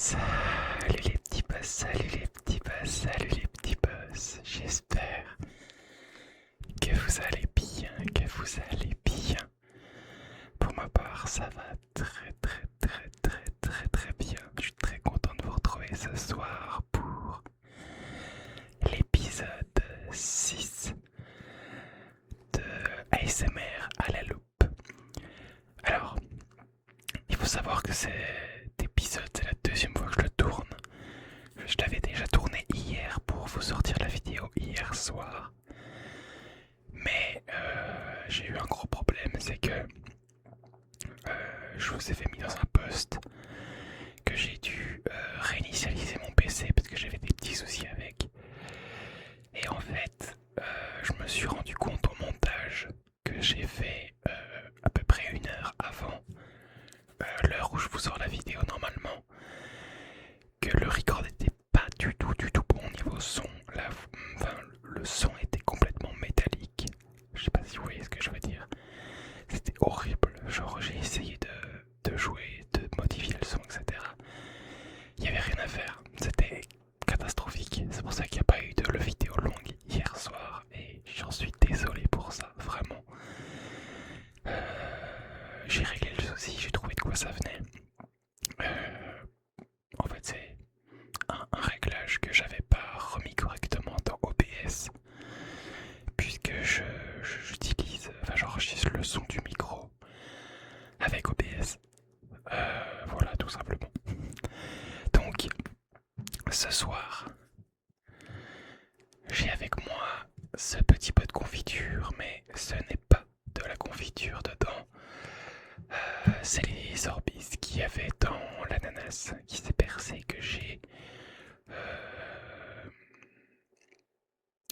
Salut les petits boss, salut les petits boss, salut les petits boss. J'espère que vous allez bien, que vous allez bien. Pour ma part, ça va très bien. Je suis très content de vous retrouver ce soir pour l'épisode 6 de ASMR à la loupe. Alors, il faut savoir que cet épisode, c'est la deuxième fois que je le tourne. Je l'avais déjà tourné hier pour vous sortir la vidéo hier soir. Mais j'ai eu un gros problème, c'est que je vous ai fait mis dans un post que j'ai dû réinitialiser mon PC parce que j'avais des petits soucis avec. Et en fait, je me suis rendu compte au montage que j'ai fait à peu près une heure avant l'heure où je vous sors la vidéo normalement, que le record n'était pas du tout bon au niveau son. Le son était complètement métallique. Je sais pas si vous voyez ce que je veux dire. C'était horrible. Genre j'ai essayé de jouer, de modifier le son, etc. Il n'y avait rien à faire. C'était catastrophique. C'est pour ça qu'il n'y a pas eu de vidéo longue hier soir. Et j'en suis désolé pour ça, vraiment. J'ai réglé le souci, j'ai trouvé de quoi ça venait. En fait, c'est un réglage que j'avais pas remis correctement dans OBS, puisque j'enregistre le son du micro avec OBS. Voilà, tout simplement. Donc, ce soir, j'ai avec moi ce petit pot de confiture, mais ce n'est pas de la confiture dedans. C'est les Orbis qui avaient dans l'ananas qui s'est percé que j'ai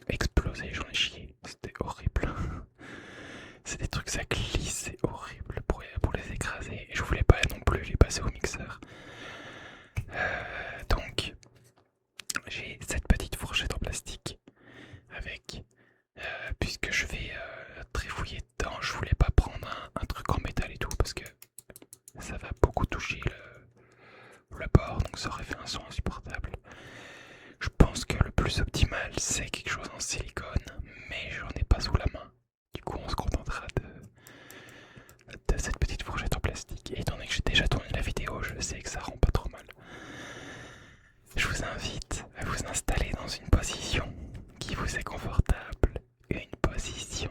explosé, j'en ai chié. C'était horrible. C'est des trucs, ça glisse, c'est horrible pour les écraser. Et je voulais pas non plus les passer au mixeur. Donc, j'ai cette petite fourchette en plastique avec, puisque je vais trifouiller dedans, je voulais pas prendre un truc en métal et tout parce que ça va beaucoup toucher le bord, donc ça aurait fait un son insupportable. Je pense que le plus optimal c'est quelque chose en silicone, mais j'en ai pas sous la main. Du coup, on se contentera de cette petite fourchette en plastique. Et étant donné que j'ai déjà tourné la vidéo, je sais que ça rend pas trop mal. Je vous invite à vous installer dans une position qui vous est confortable, une position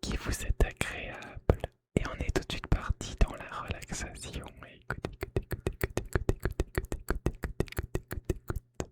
qui vous est agréable. Et on est tout de suite parti dans la relaxation. Écoutez, écoutez, écoutez, écoutez, écoutez, écoutez, écoutez, écoutez, écoutez, écoutez, écoutez.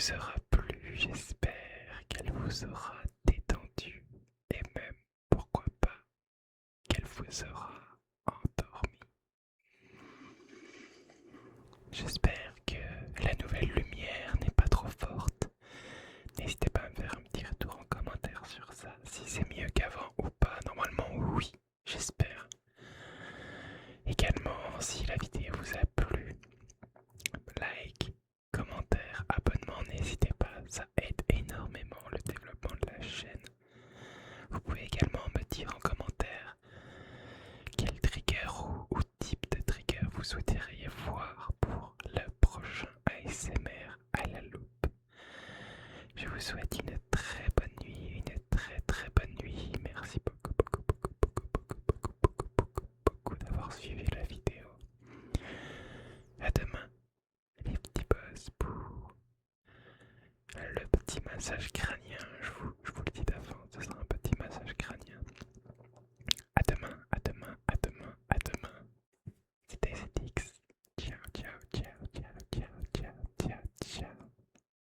vous aura plu, j'espère qu'elle vous aura détendu et même, pourquoi pas, qu'elle vous aura endormi. J'espère que la nouvelle lumière n'est pas trop forte. N'hésitez pas à me faire un petit retour en commentaire sur ça, si c'est mieux qu'avant ou pas. Normalement oui, j'espère. Également, si la vidéo vous a plu, like, commentaire, abonnement, n'hésitez pas, ça aide énormément le développement de la chaîne. Vous pouvez également me dire en commentaire quel trigger ou type de trigger vous souhaiteriez voir pour le prochain ASMR à la loupe. Je vous souhaite une très bonne nuit, une très bonne nuit. Merci beaucoup d'avoir suivi la vidéo. À demain, les petits boss pour le petit massage crânien.